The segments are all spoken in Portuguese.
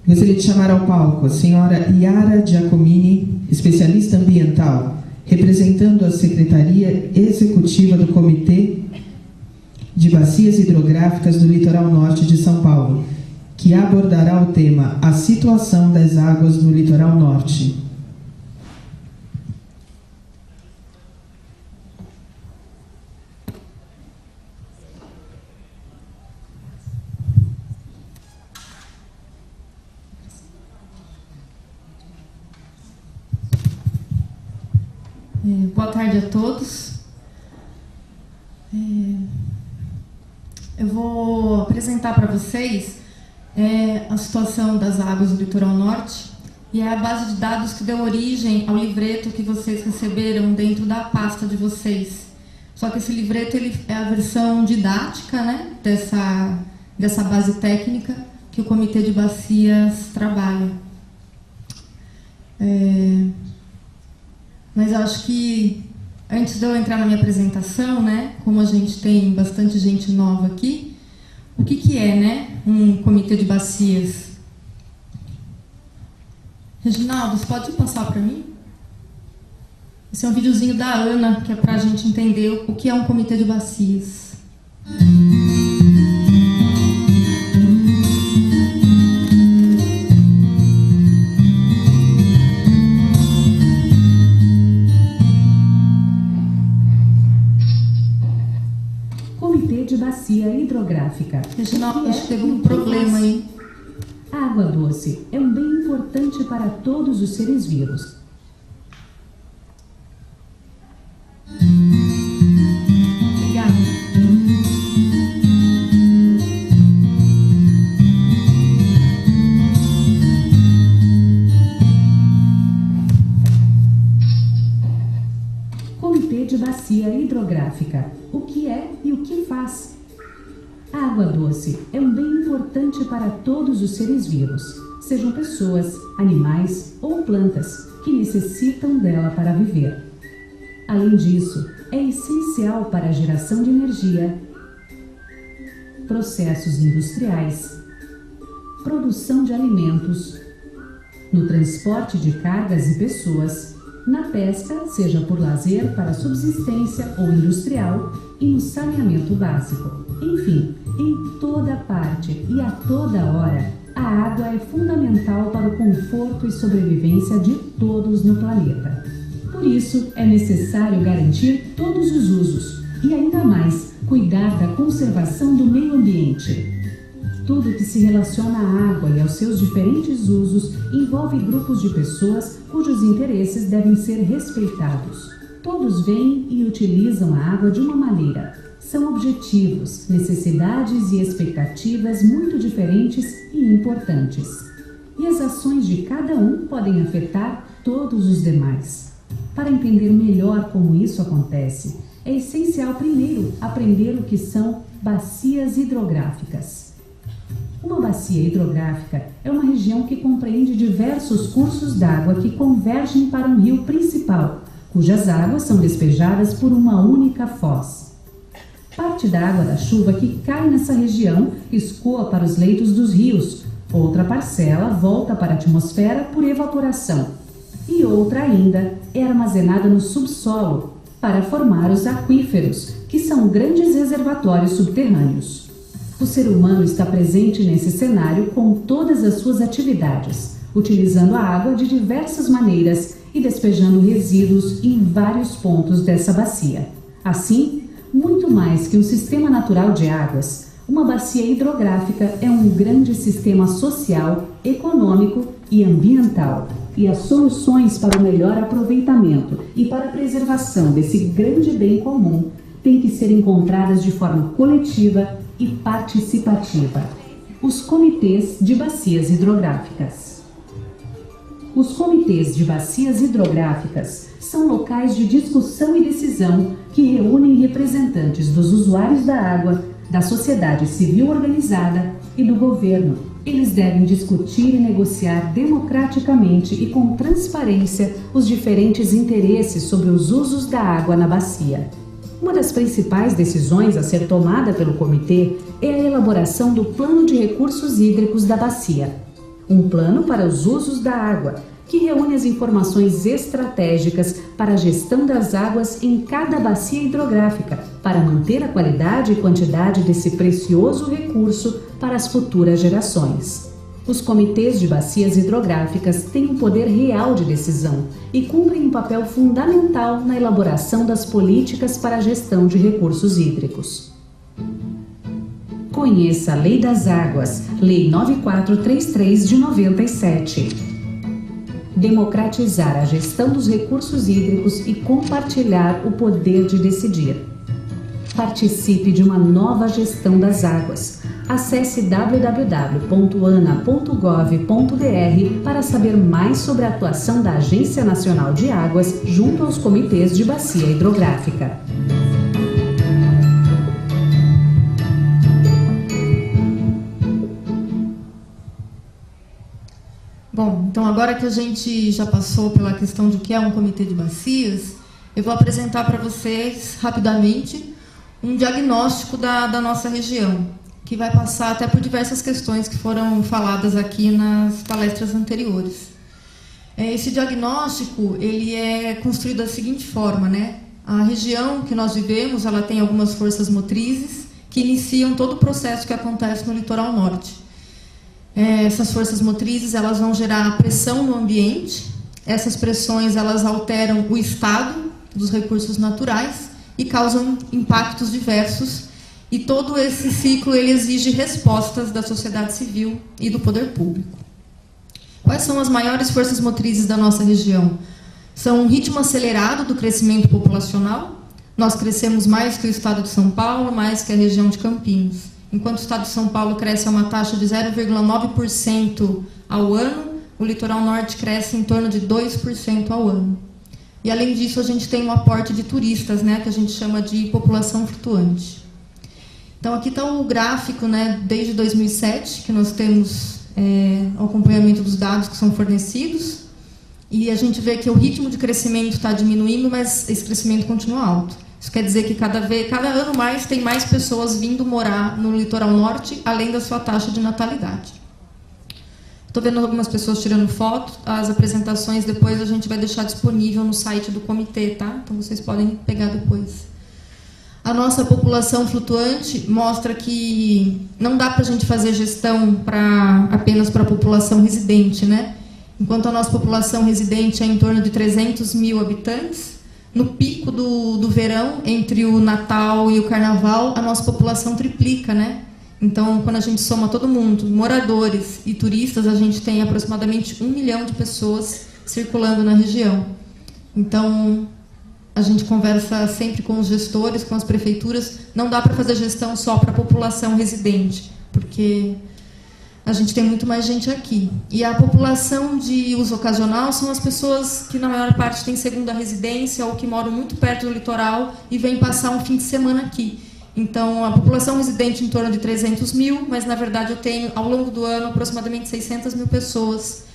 Gostaria de chamar ao palco a senhora Yara Giacomini, especialista ambiental, representando a Secretaria Executiva do Comitê de Bacias Hidrográficas do Litoral Norte de São Paulo, que abordará o tema A Situação das Águas do Litoral Norte. Boa tarde a todos. Eu vou apresentar para vocês a situação das águas do litoral norte e é a base de dados que deu origem ao livreto que vocês receberam dentro da pasta de vocês. Só que esse livreto é a versão didática, né, dessa base técnica que o Comitê de Bacias trabalha. Mas eu acho que, antes de eu entrar na minha apresentação, né, como a gente tem bastante gente nova aqui, o que é, né, um comitê de bacias? Reginaldo, você pode passar para mim? Esse é um videozinho da Ana, que é para a gente entender o que é um comitê de bacias. De bacia hidrográfica. Reginaldo, acho que teve um problema aí. A água doce é um bem importante para todos os seres vivos. Obrigada. Comitê de bacia hidrográfica. O que é e o que faz? A água doce é um bem importante para todos os seres vivos, sejam pessoas, animais ou plantas, que necessitam dela para viver. Além disso, é essencial para a geração de energia, processos industriais, produção de alimentos, no transporte de cargas e pessoas, na pesca, seja por lazer, para subsistência ou industrial, e no saneamento básico. Enfim, em toda parte e a toda hora, a água é fundamental para o conforto e sobrevivência de todos no planeta. Por isso, é necessário garantir todos os usos e, ainda mais, cuidar da conservação do meio ambiente. Tudo que se relaciona à água e aos seus diferentes usos envolve grupos de pessoas cujos interesses devem ser respeitados. Todos veem e utilizam a água de uma maneira. São objetivos, necessidades e expectativas muito diferentes e importantes. E as ações de cada um podem afetar todos os demais. Para entender melhor como isso acontece, é essencial primeiro aprender o que são bacias hidrográficas. Uma bacia hidrográfica é uma região que compreende diversos cursos d'água que convergem para um rio principal, cujas águas são despejadas por uma única foz. Parte da água da chuva que cai nessa região escoa para os leitos dos rios, outra parcela volta para a atmosfera por evaporação, e outra ainda é armazenada no subsolo para formar os aquíferos, que são grandes reservatórios subterrâneos. O ser humano está presente nesse cenário com todas as suas atividades, utilizando a água de diversas maneiras e despejando resíduos em vários pontos dessa bacia. Assim, muito mais que um sistema natural de águas, uma bacia hidrográfica é um grande sistema social, econômico e ambiental. E as soluções para o melhor aproveitamento e para a preservação desse grande bem comum têm que ser encontradas de forma coletiva e participativa. Os comitês de bacias hidrográficas. Os comitês de bacias hidrográficas são locais de discussão e decisão que reúnem representantes dos usuários da água, da sociedade civil organizada e do governo. Eles devem discutir e negociar democraticamente e com transparência os diferentes interesses sobre os usos da água na bacia. Uma das principais decisões a ser tomada pelo comitê é a elaboração do Plano de Recursos Hídricos da Bacia. Um plano para os usos da água, que reúne as informações estratégicas para a gestão das águas em cada bacia hidrográfica, para manter a qualidade e quantidade desse precioso recurso para as futuras gerações. Os comitês de bacias hidrográficas têm um poder real de decisão e cumprem um papel fundamental na elaboração das políticas para a gestão de recursos hídricos. Conheça a Lei das Águas, Lei 9433 de 97. Democratizar a gestão dos recursos hídricos e compartilhar o poder de decidir. Participe de uma nova gestão das águas. Acesse www.ana.gov.br para saber mais sobre a atuação da Agência Nacional de Águas junto aos comitês de bacia hidrográfica. Bom, então agora que a gente já passou pela questão de o que é um comitê de bacias, eu vou apresentar para vocês, rapidamente, um diagnóstico da nossa região, que vai passar até por diversas questões que foram faladas aqui nas palestras anteriores. Esse diagnóstico ele é construído da seguinte forma, né? A região que nós vivemos, ela tem algumas forças motrizes que iniciam todo o processo que acontece no litoral norte. Essas forças motrizes elas vão gerar pressão no ambiente, essas pressões elas alteram o estado dos recursos naturais e causam impactos diversos, e todo esse ciclo ele exige respostas da sociedade civil e do poder público. Quais são as maiores forças motrizes da nossa região? São um ritmo acelerado do crescimento populacional. Nós crescemos mais que o estado de São Paulo, mais que a região de Campinas. Enquanto o estado de São Paulo cresce a uma taxa de 0,9% ao ano, o litoral norte cresce em torno de 2% ao ano. E, além disso, a gente tem um aporte de turistas, né, que a gente chama de população flutuante. Então, aqui está o gráfico, né, desde 2007, que nós temos o acompanhamento dos dados que são fornecidos, e a gente vê que o ritmo de crescimento está diminuindo, mas esse crescimento continua alto. Isso quer dizer que cada ano mais tem mais pessoas vindo morar no litoral norte, além da sua taxa de natalidade. Estou vendo algumas pessoas tirando foto. As apresentações depois a gente vai deixar disponível no site do comitê, tá? Então vocês podem pegar depois. A nossa população flutuante mostra que não dá para a gente fazer gestão apenas para a população residente, né? Enquanto a nossa população residente é em torno de 300 mil habitantes, no pico do verão, entre o Natal e o Carnaval, a nossa população triplica, né? Então, quando a gente soma todo mundo, moradores e turistas, a gente tem aproximadamente 1 milhão de pessoas circulando na região. Então, a gente conversa sempre com os gestores, com as prefeituras. Não dá para fazer gestão só para a população residente, porque a gente tem muito mais gente aqui. E a população de uso ocasional são as pessoas que, na maior parte, têm segunda residência ou que moram muito perto do litoral e vêm passar um fim de semana aqui. Então, a população residente em torno de 300 mil, mas, na verdade, eu tenho, ao longo do ano, aproximadamente 600 mil pessoas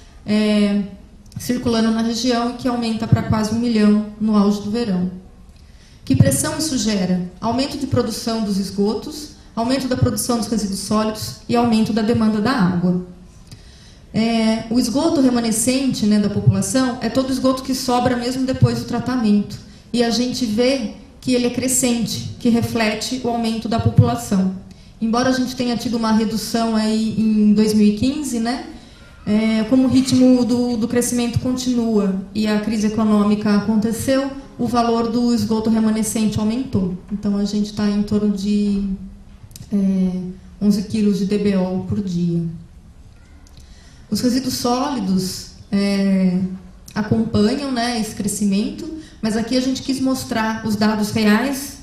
circulando na região, que aumenta para quase 1 milhão no auge do verão. Que pressão isso gera? Aumento de produção dos esgotos, aumento da produção dos resíduos sólidos e aumento da demanda da água. O esgoto remanescente, né, da população é todo esgoto que sobra mesmo depois do tratamento. E a gente vê que ele é crescente, que reflete o aumento da população. Embora a gente tenha tido uma redução aí em 2015, né, como o ritmo do crescimento continua e a crise econômica aconteceu, o valor do esgoto remanescente aumentou. Então, a gente está em torno de 11 quilos de DBO por dia. Os resíduos sólidos acompanham, né, esse crescimento, mas aqui a gente quis mostrar os dados reais,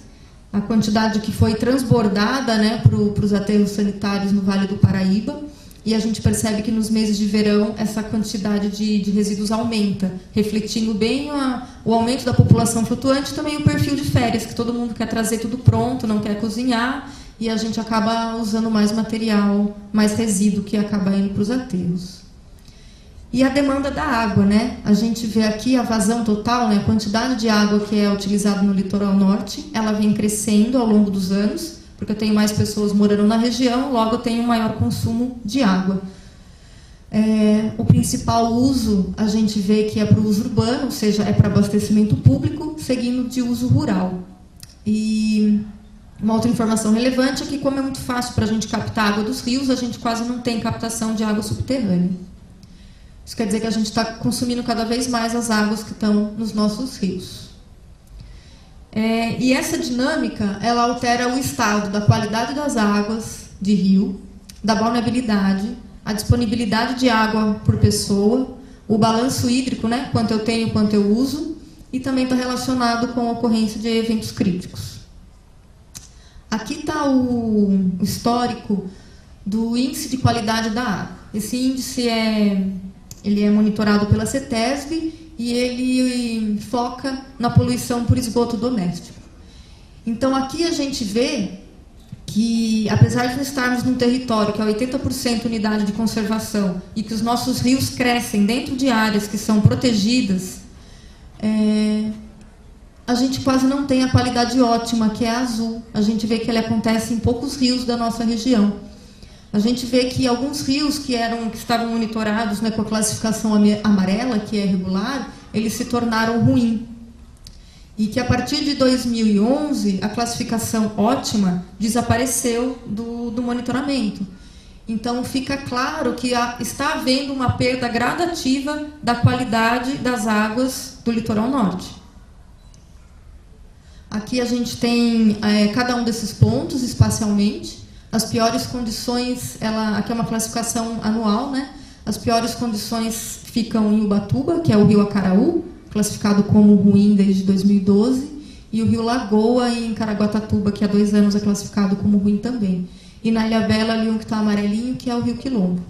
a quantidade que foi transbordada, né, para os aterros sanitários no Vale do Paraíba, e a gente percebe que nos meses de verão essa quantidade de resíduos aumenta, refletindo bem o aumento da população flutuante e também o perfil de férias, que todo mundo quer trazer tudo pronto, não quer cozinhar, e a gente acaba usando mais material, mais resíduo que acaba indo para os aterros. E a demanda da água, né? A gente vê aqui a vazão total, né? A quantidade de água que é utilizada no litoral norte, ela vem crescendo ao longo dos anos, porque eu tenho mais pessoas morando na região, logo eu tenho um maior consumo de água. O principal uso, a gente vê que é para o uso urbano, ou seja, é para abastecimento público, seguindo de uso rural. E uma outra informação relevante é que, como é muito fácil para a gente captar água dos rios, a gente quase não tem captação de água subterrânea. Isso quer dizer que a gente está consumindo cada vez mais as águas que estão nos nossos rios. E essa dinâmica, ela altera o estado da qualidade das águas de rio, da balneabilidade, a disponibilidade de água por pessoa, o balanço hídrico, né, quanto eu tenho, quanto eu uso, e também está relacionado com a ocorrência de eventos críticos. Aqui está o histórico do índice de qualidade da água. Esse índice ele é monitorado pela CETESB e ele foca na poluição por esgoto doméstico. Então, aqui a gente vê que, apesar de estarmos num território que é 80% unidade de conservação e que os nossos rios crescem dentro de áreas que são protegidas, a gente quase não tem a qualidade ótima, que é a azul. A gente vê que ele acontece em poucos rios da nossa região. A gente vê que alguns rios que estavam monitorados, né, com a classificação amarela, que é regular, eles se tornaram ruins. E que a partir de 2011, a classificação ótima desapareceu do monitoramento. Então, fica claro que está havendo uma perda gradativa da qualidade das águas do litoral norte. Aqui a gente tem cada um desses pontos espacialmente. As piores condições, aqui é uma classificação anual, né? As piores condições ficam em Ubatuba, que é o rio Acaraú, classificado como ruim desde 2012, e o rio Lagoa, em Caraguatatuba, que há 2 anos é classificado como ruim também. E na Ilhabela, ali um que está amarelinho, que é o rio Quilombo.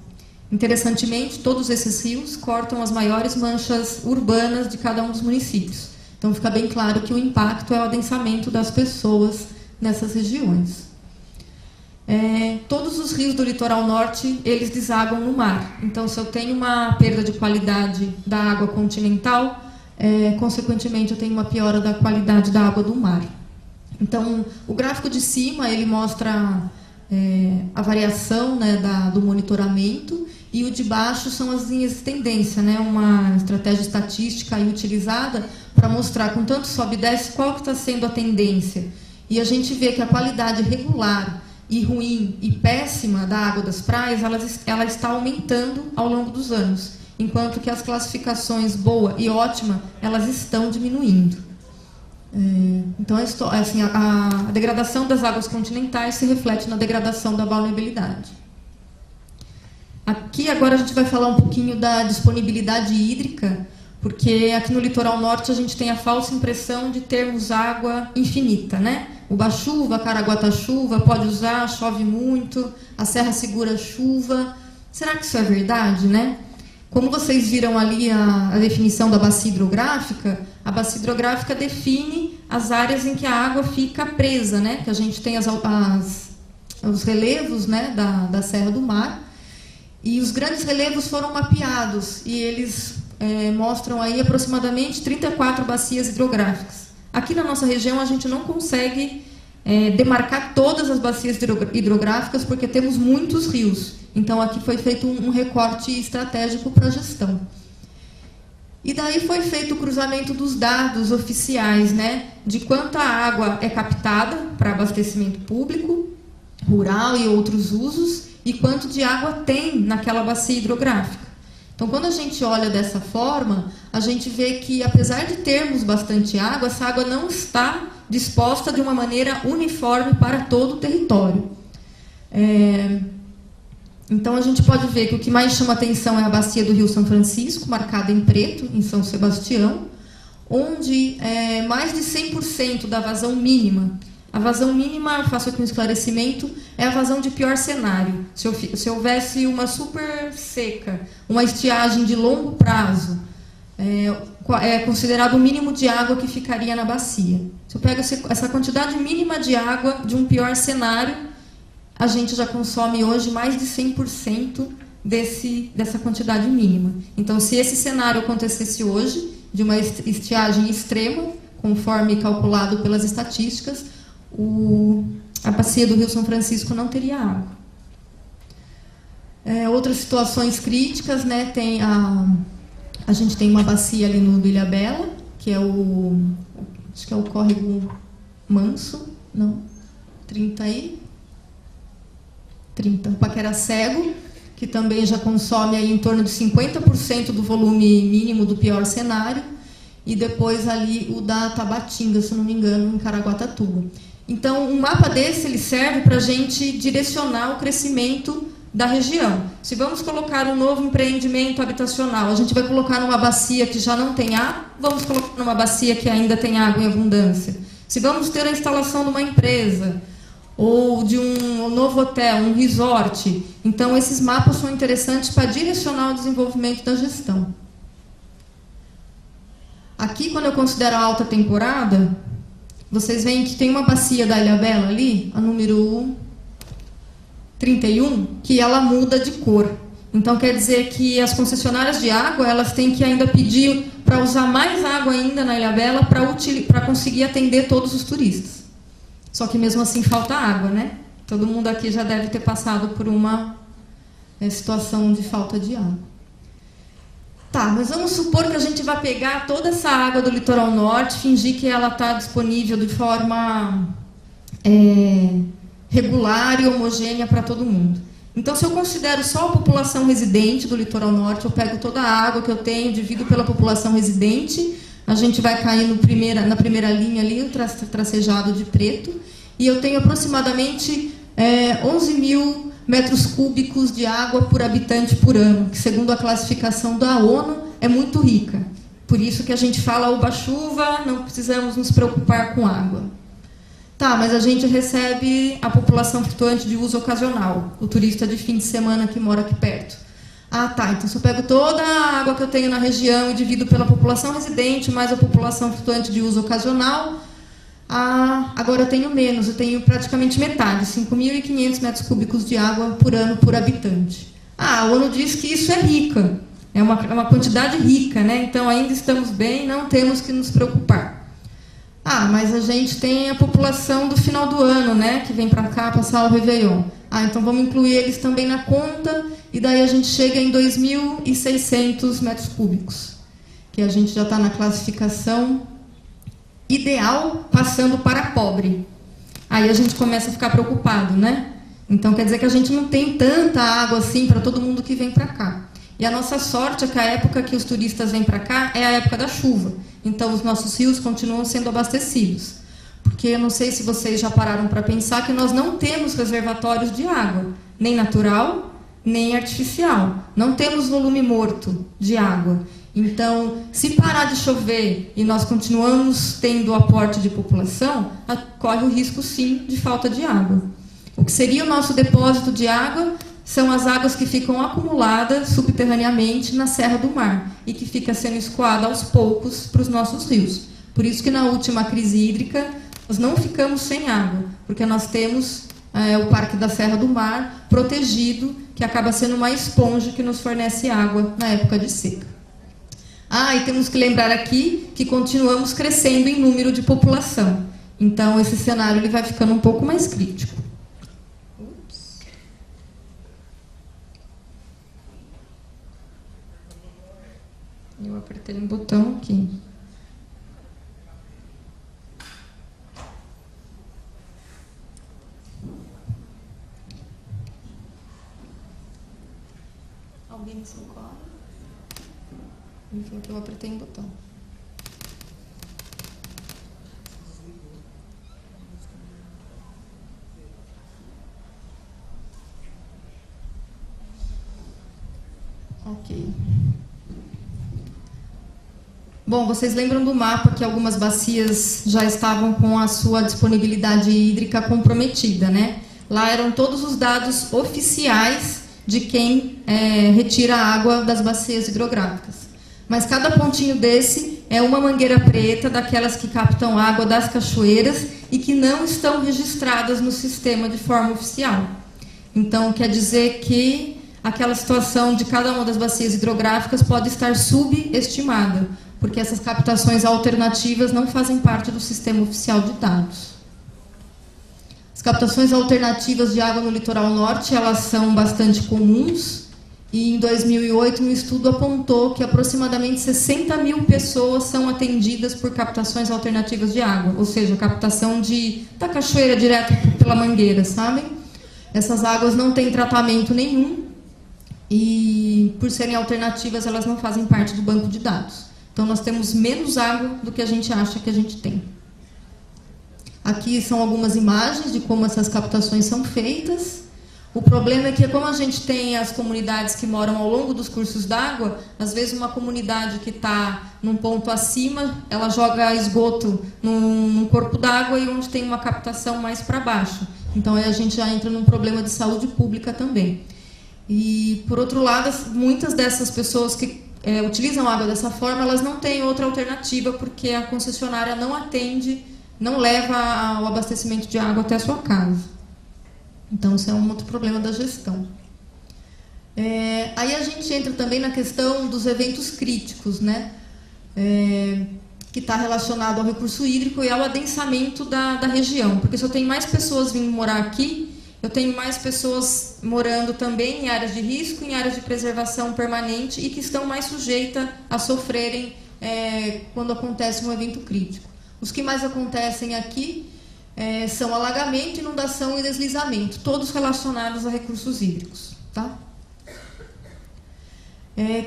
Interessantemente, todos esses rios cortam as maiores manchas urbanas de cada um dos municípios. Então, fica bem claro que o impacto é o adensamento das pessoas nessas regiões. Todos os rios do litoral norte, eles desagam no mar. Então, se eu tenho uma perda de qualidade da água continental, consequentemente, eu tenho uma piora da qualidade da água do mar. Então, o gráfico de cima, ele mostra a variação, né, do monitoramento, e o de baixo são as linhas de tendência, né, uma estratégia estatística aí utilizada para mostrar, com tanto sobe e desce, qual que está sendo a tendência. E a gente vê que a qualidade regular e ruim e péssima da água das praias, ela está aumentando ao longo dos anos, enquanto que as classificações boa e ótima, elas estão diminuindo. Então, assim, a degradação das águas continentais se reflete na degradação da balneabilidade. Aqui, agora, a gente vai falar um pouquinho da disponibilidade hídrica, porque aqui no litoral norte a gente tem a falsa impressão de termos água infinita, né? Uba-chuva, Caraguata-chuva, pode usar, chove muito, a serra segura chuva. Será que isso é verdade, né? Como vocês viram ali a definição da bacia hidrográfica, a bacia hidrográfica define as áreas em que a água fica presa, né? Que a gente tem os relevos, né, da Serra do Mar, e os grandes relevos foram mapeados, e eles mostram aí aproximadamente 34 bacias hidrográficas. Aqui na nossa região a gente não consegue demarcar todas as bacias hidrográficas porque temos muitos rios. Então aqui foi feito um recorte estratégico para a gestão. E daí foi feito o cruzamento dos dados oficiais, né, de quanta água é captada para abastecimento público, rural e outros usos, e quanto de água tem naquela bacia hidrográfica. Então, quando a gente olha dessa forma, a gente vê que, apesar de termos bastante água, essa água não está disposta de uma maneira uniforme para todo o território. Então, a gente pode ver que o que mais chama atenção é a bacia do Rio São Francisco, marcada em preto, em São Sebastião, onde mais de 100% da vazão mínima. A vazão mínima, faço aqui um esclarecimento, é a vazão de pior cenário. Se houvesse uma super seca, uma estiagem de longo prazo, é considerado o mínimo de água que ficaria na bacia. Se eu pego essa quantidade mínima de água de um pior cenário, a gente já consome hoje mais de 100% dessa quantidade mínima. Então, se esse cenário acontecesse hoje, de uma estiagem extrema, conforme calculado pelas estatísticas, a bacia do Rio São Francisco não teria água. Outras situações críticas, né? A gente tem uma bacia ali no Ilhabela, que é acho que é o córrego Manso, não, 30, o Paquera Cego, que também já consome aí em torno de 50% do volume mínimo do pior cenário, e depois ali o da Tabatinga, se não me engano, em Caraguatatuba. Então, um mapa desse ele serve para a gente direcionar o crescimento da região. Se vamos colocar um novo empreendimento habitacional, a gente vai colocar numa bacia que já não tem água, vamos colocar numa bacia que ainda tem água em abundância. Se vamos ter a instalação de uma empresa, ou de um novo hotel, um resort, então esses mapas são interessantes para direcionar o desenvolvimento da gestão. Aqui, quando eu considero a alta temporada, vocês veem que tem uma bacia da Ilhabela ali, a número 31, que ela muda de cor. Então, quer dizer que as concessionárias de água, elas têm que ainda pedir para usar mais água ainda na Ilhabela para conseguir atender todos os turistas. Só que mesmo assim falta água, né? Todo mundo aqui já deve ter passado por uma situação de falta de água. Tá, mas vamos supor que a gente vai pegar toda essa água do litoral norte, fingir que ela está disponível de forma regular e homogênea para todo mundo. Então, se eu considero só a população residente do litoral norte, eu pego toda a água que eu tenho, divido pela população residente, a gente vai cair na primeira linha ali, o tracejado de preto, e eu tenho aproximadamente 11 mil metros cúbicos de água por habitante por ano, que segundo a classificação da ONU é muito rica. Por isso que a gente fala oba-chuva, não precisamos nos preocupar com água. Tá, mas a gente recebe a população flutuante de uso ocasional, o turista de fim de semana que mora aqui perto. Ah, tá, então se eu pego toda a água que eu tenho na região e divido pela população residente, mais a população flutuante de uso ocasional, agora eu tenho menos, eu tenho praticamente metade, 5.500 metros cúbicos de água por ano por habitante. A ONU diz que isso é rica, é uma quantidade rica, né? Então ainda estamos bem, não temos que nos preocupar. Mas a gente tem a população do final do ano, né, que vem para cá passar o Réveillon. Então vamos incluir eles também na conta, e daí a gente chega em 2.600 metros cúbicos, que a gente já está na classificação ideal, passando para pobre. Aí a gente começa a ficar preocupado, né? Então quer dizer que a gente não tem tanta água assim para todo mundo que vem para cá. E a nossa sorte é que a época que os turistas vêm para cá é a época da chuva. Então, os nossos rios continuam sendo abastecidos. Porque eu não sei se vocês já pararam para pensar que nós não temos reservatórios de água, nem natural, nem artificial. Não temos volume morto de água. Então, se parar de chover e nós continuamos tendo o aporte de população, corre o risco, sim, de falta de água. O que seria o nosso depósito de água são as águas que ficam acumuladas subterraneamente na Serra do Mar e que fica sendo escoada aos poucos para os nossos rios. Por isso que na última crise hídrica nós não ficamos sem água, porque nós temos o Parque da Serra do Mar protegido, que acaba sendo uma esponja que nos fornece água na época de seca. E temos que lembrar aqui que continuamos crescendo em número de população. Então esse cenário ele vai ficando um pouco mais crítico. Eu apertei um botão aqui. Alguém me socorre? Ele falou que eu apertei um botão. Ok. Bom, vocês lembram do mapa que algumas bacias já estavam com a sua disponibilidade hídrica comprometida, né? Lá eram todos os dados oficiais de quem retira a água das bacias hidrográficas. Mas cada pontinho desse é uma mangueira preta, daquelas que captam água das cachoeiras e que não estão registradas no sistema de forma oficial. Então, quer dizer que aquela situação de cada uma das bacias hidrográficas pode estar subestimada, porque essas captações alternativas não fazem parte do sistema oficial de dados. As captações alternativas de água no litoral norte, elas são bastante comuns. E em 2008, um estudo apontou que aproximadamente 60 mil pessoas são atendidas por captações alternativas de água, ou seja, captação da cachoeira direto pela mangueira, sabem? Essas águas não têm tratamento nenhum e, por serem alternativas, elas não fazem parte do banco de dados. Então, nós temos menos água do que a gente acha que a gente tem. Aqui são algumas imagens de como essas captações são feitas. O problema é que, como a gente tem as comunidades que moram ao longo dos cursos d'água, às vezes uma comunidade que está num ponto acima, ela joga esgoto num corpo d'água e onde tem uma captação mais para baixo. Então, aí a gente já entra num problema de saúde pública também. E, por outro lado, muitas dessas pessoas que utilizam água dessa forma, elas não têm outra alternativa, porque a concessionária não atende, não leva o abastecimento de água até a sua casa. Então, isso é um outro problema da gestão. Aí a gente entra também na questão dos eventos críticos, né? Que está relacionado ao recurso hídrico e ao adensamento da região. Porque se eu tenho mais pessoas vindo morar aqui, eu tenho mais pessoas morando também em áreas de risco, em áreas de preservação permanente e que estão mais sujeitas a sofrerem quando acontece um evento crítico. Os que mais acontecem aqui são alagamento, inundação e deslizamento, todos relacionados a recursos hídricos. Tá?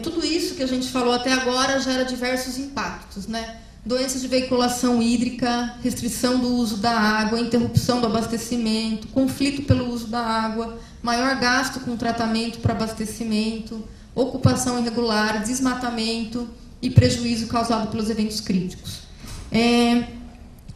Tudo isso que a gente falou até agora gera diversos impactos, né? Doenças de veiculação hídrica, restrição do uso da água, interrupção do abastecimento, conflito pelo uso da água, maior gasto com tratamento para abastecimento, ocupação irregular, desmatamento e prejuízo causado pelos eventos críticos.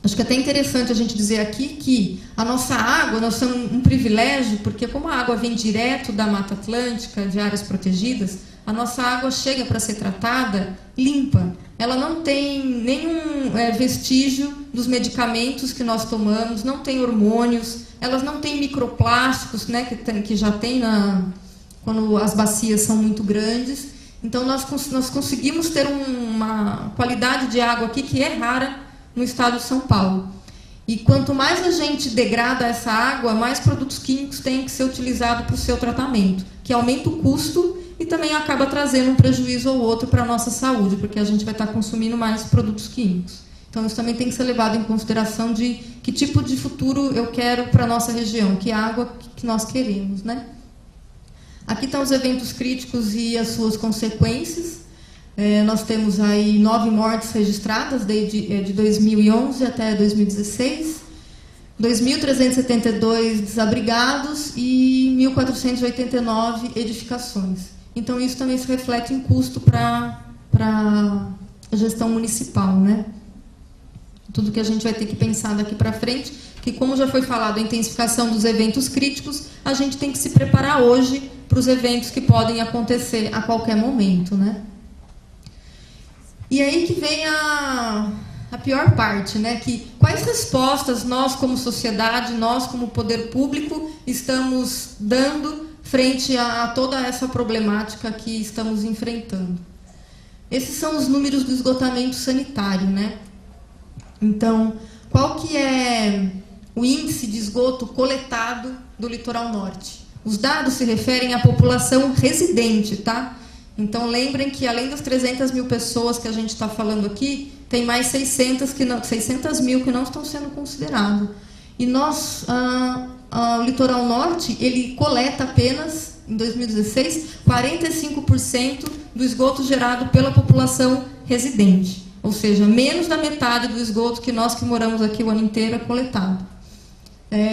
Acho que é até interessante a gente dizer aqui que a nossa água, nós temos um privilégio, porque como a água vem direto da Mata Atlântica, de áreas protegidas, a nossa água chega para ser tratada limpa. Ela não tem nenhum vestígio dos medicamentos que nós tomamos, não tem hormônios, elas não têm microplásticos, né, que já tem quando as bacias são muito grandes. Então, nós conseguimos ter uma qualidade de água aqui que é rara no estado de São Paulo. E quanto mais a gente degrada essa água, mais produtos químicos têm que ser utilizados para o seu tratamento, que aumenta o custo e também acaba trazendo um prejuízo ou outro para a nossa saúde, porque a gente vai estar consumindo mais produtos químicos. Então, isso também tem que ser levado em consideração de que tipo de futuro eu quero para a nossa região, que água que nós queremos, né? Aqui estão os eventos críticos e as suas consequências. Nós temos aí 9 mortes registradas de 2011 até 2016, 2.372 desabrigados e 1.489 edificações. Então, isso também se reflete em custo para a gestão municipal, né? Tudo que a gente vai ter que pensar daqui para frente, que, como já foi falado, a intensificação dos eventos críticos, a gente tem que se preparar hoje para os eventos que podem acontecer a qualquer momento, né? E aí que vem a pior parte, né? Que quais respostas nós, como sociedade, nós, como poder público, estamos dando frente a toda essa problemática que estamos enfrentando? Esses são os números do esgotamento sanitário, né? Então, qual que é o índice de esgoto coletado do litoral norte? Os dados se referem à população residente, tá? Então, lembrem que, além das 300 mil pessoas que a gente está falando aqui, tem mais 600 mil que não estão sendo considerados. E nós, o litoral norte, ele coleta apenas, em 2016, 45% do esgoto gerado pela população residente. Ou seja, menos da metade do esgoto que nós que moramos aqui o ano inteiro é coletado.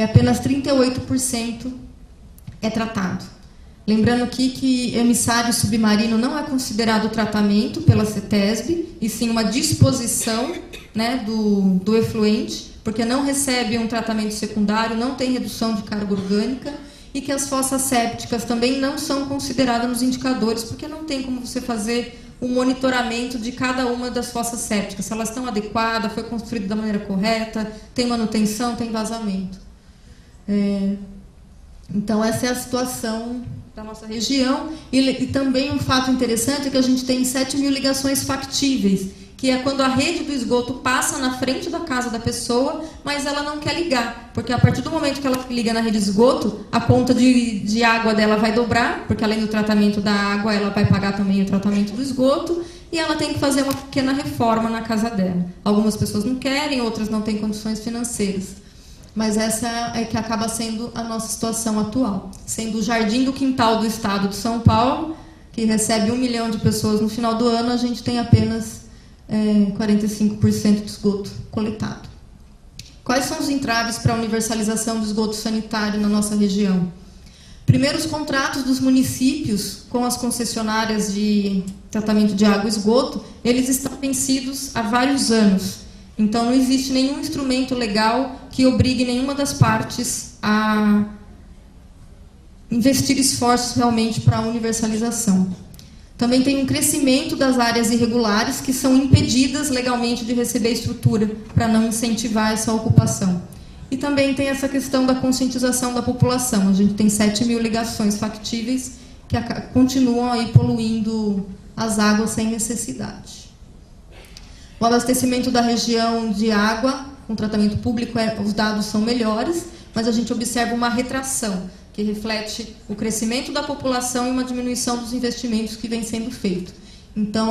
Apenas 38% é tratado. Lembrando aqui que emissário submarino não é considerado tratamento pela CETESB, e sim uma disposição, né, do efluente, porque não recebe um tratamento secundário, não tem redução de carga orgânica, e que as fossas sépticas também não são consideradas nos indicadores, porque não tem como você fazer um monitoramento de cada uma das fossas sépticas, se elas estão adequadas, foi construída da maneira correta, tem manutenção, tem vazamento. Então, essa é a situação da nossa região. E também um fato interessante é que a gente tem 7 mil ligações factíveis, que é quando a rede do esgoto passa na frente da casa da pessoa, mas ela não quer ligar, porque a partir do momento que ela liga na rede de esgoto, a conta de água dela vai dobrar, porque além do tratamento da água, ela vai pagar também o tratamento do esgoto, e ela tem que fazer uma pequena reforma na casa dela. Algumas pessoas não querem, outras não têm condições financeiras. Mas essa é que acaba sendo a nossa situação atual. Sendo o jardim do quintal do estado de São Paulo, que recebe 1 milhão de pessoas no final do ano, a gente tem apenas 45% de esgoto coletado. Quais são os entraves para a universalização do esgoto sanitário na nossa região? Primeiro, os contratos dos municípios com as concessionárias de tratamento de água e esgoto, eles estão vencidos há vários anos. Então, não existe nenhum instrumento legal que obrigue nenhuma das partes a investir esforços realmente para a universalização. Também tem um crescimento das áreas irregulares que são impedidas legalmente de receber estrutura para não incentivar essa ocupação. E também tem essa questão da conscientização da população. A gente tem 7.000 ligações factíveis que continuam aí poluindo as águas sem necessidade. O abastecimento da região de água com tratamento público, os dados são melhores, mas a gente observa uma retração, que reflete o crescimento da população e uma diminuição dos investimentos que vem sendo feito. Então,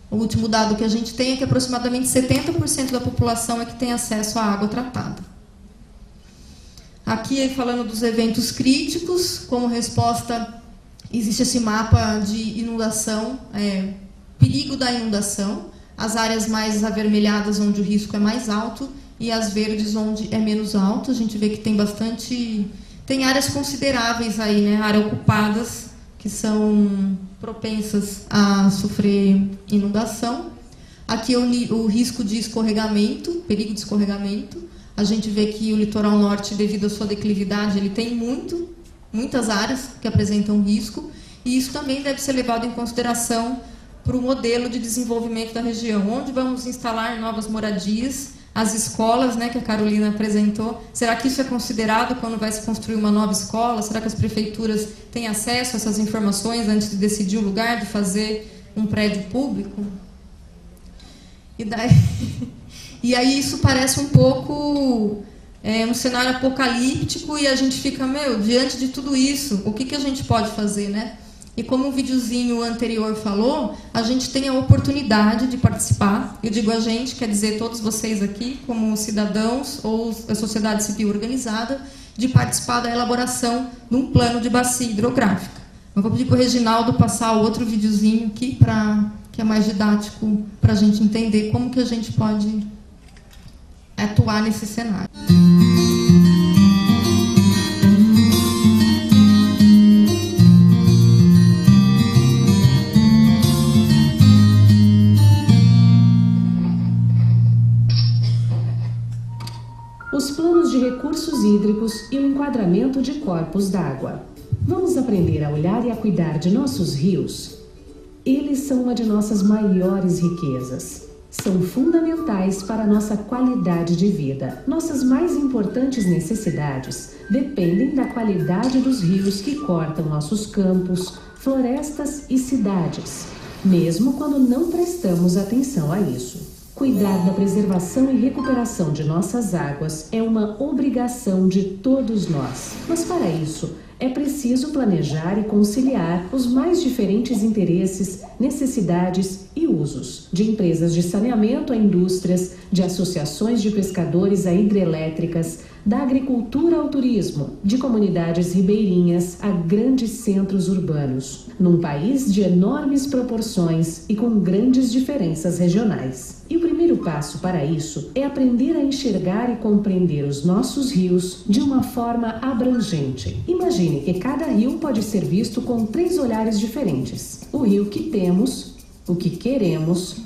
o último dado que a gente tem é que aproximadamente 70% da população é que tem acesso à água tratada. Aqui, falando dos eventos críticos, como resposta, existe esse mapa de inundação, perigo da inundação, as áreas mais avermelhadas onde o risco é mais alto, e as verdes onde é menos alto. A gente vê que tem áreas consideráveis aí, né, áreas ocupadas, que são propensas a sofrer inundação. Aqui o risco de escorregamento, perigo de escorregamento. A gente vê que o litoral norte, devido à sua declividade, ele tem muitas áreas que apresentam risco, e isso também deve ser levado em consideração para o modelo de desenvolvimento da região, onde vamos instalar novas moradias. As escolas, né, que a Carolina apresentou, será que isso é considerado quando vai se construir uma nova escola? Será que as prefeituras têm acesso a essas informações antes de decidir o lugar de fazer um prédio público? E aí isso parece um pouco um cenário apocalíptico, e a gente fica, diante de tudo isso, o que a gente pode fazer, né? E como o videozinho anterior falou, a gente tem a oportunidade de participar. Eu digo a gente, quer dizer todos vocês aqui, como cidadãos ou a sociedade civil organizada, de participar da elaboração de um plano de bacia hidrográfica. Eu vou pedir para o Reginaldo passar o outro videozinho aqui, que é mais didático, para a gente entender como que a gente pode atuar nesse cenário. Os planos de recursos hídricos e o enquadramento de corpos d'água. Vamos aprender a olhar e a cuidar de nossos rios? Eles são uma de nossas maiores riquezas. São fundamentais para a nossa qualidade de vida. Nossas mais importantes necessidades dependem da qualidade dos rios que cortam nossos campos, florestas e cidades, mesmo quando não prestamos atenção a isso. Cuidar da preservação e recuperação de nossas águas é uma obrigação de todos nós. Mas para isso, é preciso planejar e conciliar os mais diferentes interesses, necessidades e usos, de empresas de saneamento a indústrias, de associações de pescadores a hidrelétricas, da agricultura ao turismo, de comunidades ribeirinhas a grandes centros urbanos, num país de enormes proporções e com grandes diferenças regionais. E o primeiro passo para isso é aprender a enxergar e compreender os nossos rios de uma forma abrangente. Imagine que cada rio pode ser visto com 3 olhares diferentes: o rio que temos, o que queremos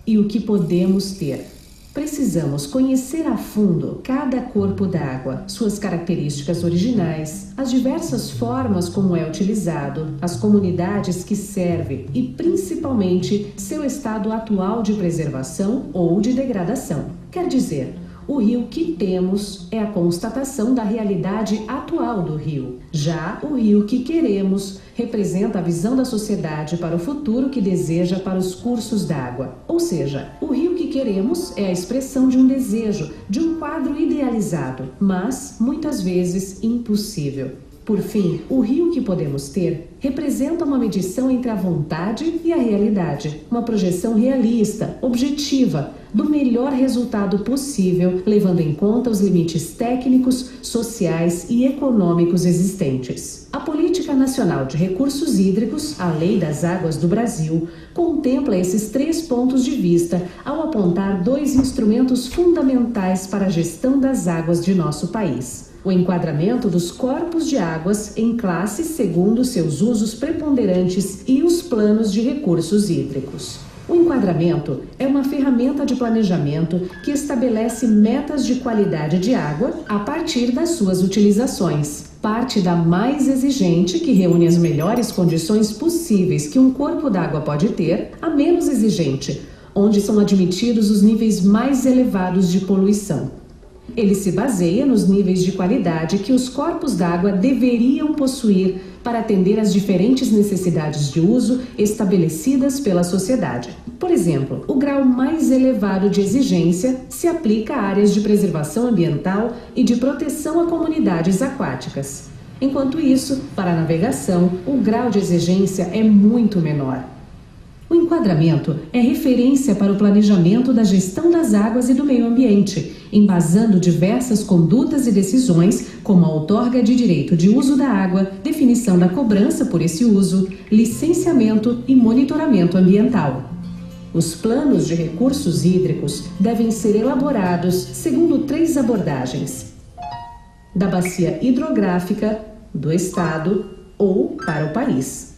e o que podemos ter. Precisamos conhecer a fundo cada corpo d'água, suas características originais, as diversas formas como é utilizado, as comunidades que serve e, principalmente, seu estado atual de preservação ou de degradação. Quer dizer, O rio que temos é a constatação da realidade atual do rio. Já o rio que queremos representa a visão da sociedade para o futuro que deseja para os cursos d'água. Ou seja, o rio que queremos é a expressão de um desejo, de um quadro idealizado, mas muitas vezes impossível. Por fim, o rio que podemos ter representa uma medição entre a vontade e a realidade, uma projeção realista, objetiva, do melhor resultado possível, levando em conta os limites técnicos, sociais e econômicos existentes. A Política Nacional de Recursos Hídricos, a Lei das Águas do Brasil, contempla esses 3 pontos de vista ao apontar 2 instrumentos fundamentais para a gestão das águas de nosso país: o enquadramento dos corpos de águas em classes segundo seus usos preponderantes e os planos de recursos hídricos. O enquadramento é uma ferramenta de planejamento que estabelece metas de qualidade de água a partir das suas utilizações. Parte da mais exigente, que reúne as melhores condições possíveis que um corpo d'água pode ter, a menos exigente, onde são admitidos os níveis mais elevados de poluição. Ele se baseia nos níveis de qualidade que os corpos d'água deveriam possuir para atender às diferentes necessidades de uso estabelecidas pela sociedade. Por exemplo, o grau mais elevado de exigência se aplica a áreas de preservação ambiental e de proteção a comunidades aquáticas. Enquanto isso, para a navegação, o grau de exigência é muito menor. O enquadramento é referência para o planejamento da gestão das águas e do meio ambiente, embasando diversas condutas e decisões, como a outorga de direito de uso da água, definição da cobrança por esse uso, licenciamento e monitoramento ambiental. Os planos de recursos hídricos devem ser elaborados segundo 3 abordagens: da bacia hidrográfica, do Estado ou para o país.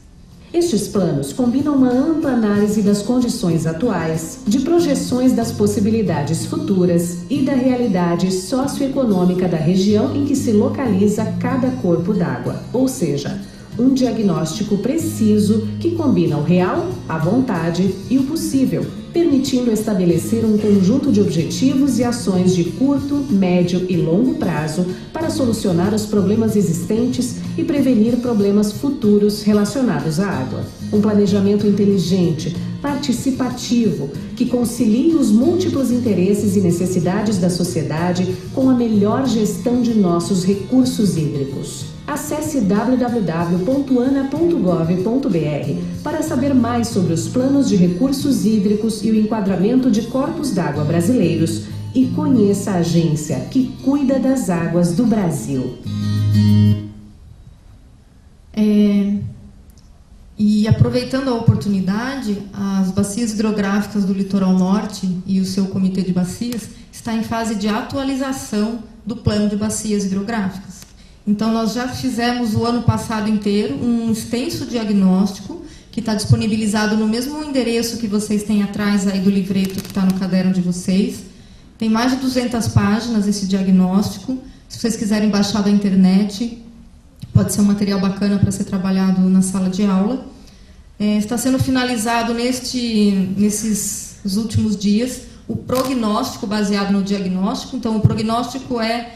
Estes planos combinam uma ampla análise das condições atuais, de projeções das possibilidades futuras e da realidade socioeconômica da região em que se localiza cada corpo d'água, ou seja, um diagnóstico preciso que combina o real, a vontade e o possível, permitindo estabelecer um conjunto de objetivos e ações de curto, médio e longo prazo para solucionar os problemas existentes e prevenir problemas futuros relacionados à água. Um planejamento inteligente, participativo, que concilie os múltiplos interesses e necessidades da sociedade com a melhor gestão de nossos recursos hídricos. Acesse www.ana.gov.br para saber mais sobre os planos de recursos hídricos e o enquadramento de corpos d'água brasileiros e conheça a agência que cuida das águas do Brasil. E aproveitando a oportunidade, as bacias hidrográficas do Litoral Norte e o seu comitê de bacias está em fase de atualização do plano de bacias hidrográficas. Então, nós já fizemos o ano passado inteiro um extenso diagnóstico que está disponibilizado no mesmo endereço que vocês têm atrás aí do livreto que está no caderno de vocês. Tem mais de 200 páginas esse diagnóstico. Se vocês quiserem baixar da internet, pode ser um material bacana para ser trabalhado na sala de aula. Está sendo finalizado nesses últimos dias o prognóstico baseado no diagnóstico. Então, o prognóstico é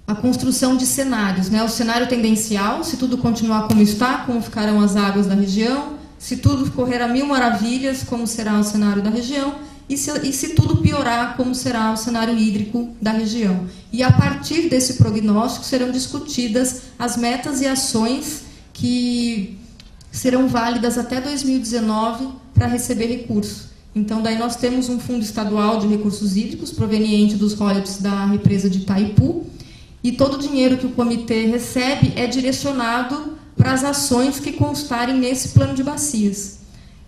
a construção de cenários, né? O cenário tendencial, se tudo continuar como está, como ficarão as águas da região, se tudo correr a 1000 maravilhas, como será o cenário da região, e se tudo piorar, como será o cenário hídrico da região. E a partir desse prognóstico serão discutidas as metas e ações que serão válidas até 2019 para receber recursos. Então, daí nós temos um fundo estadual de recursos hídricos proveniente dos royalties da represa de Itaipu, e todo o dinheiro que o comitê recebe é direcionado para as ações que constarem nesse plano de bacias.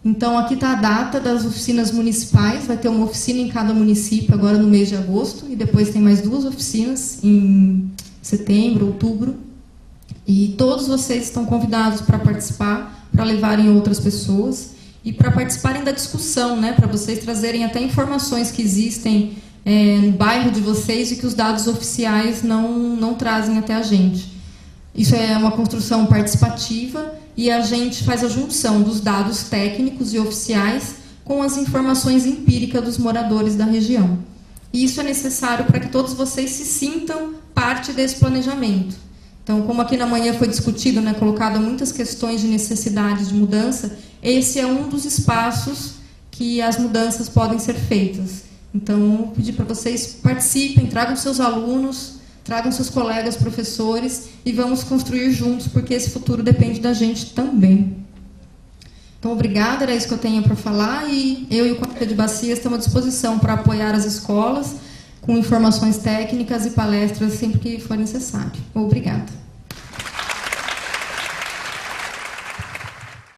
Então, aqui está a data das oficinas municipais, vai ter uma oficina em cada município agora no mês de agosto, e depois tem mais 2 oficinas em setembro, outubro. E todos vocês estão convidados para participar, para levarem outras pessoas, e para participarem da discussão, né, para vocês trazerem até informações que existem no bairro de vocês e que os dados oficiais não trazem até a gente. Isso é uma construção participativa e a gente faz a junção dos dados técnicos e oficiais com as informações empíricas dos moradores da região. E isso é necessário para que todos vocês se sintam parte desse planejamento. Então, como aqui na manhã foi discutido, né, colocado muitas questões de necessidade de mudança, esse é um dos espaços que as mudanças podem ser feitas. Então, vou pedir para vocês participem, tragam seus alunos, tragam seus colegas, professores, e vamos construir juntos, porque esse futuro depende da gente também. Então, obrigada, era isso que eu tenho para falar, e eu e o Comitê de Bacias estamos à disposição para apoiar as escolas com informações técnicas e palestras sempre que for necessário. Obrigada.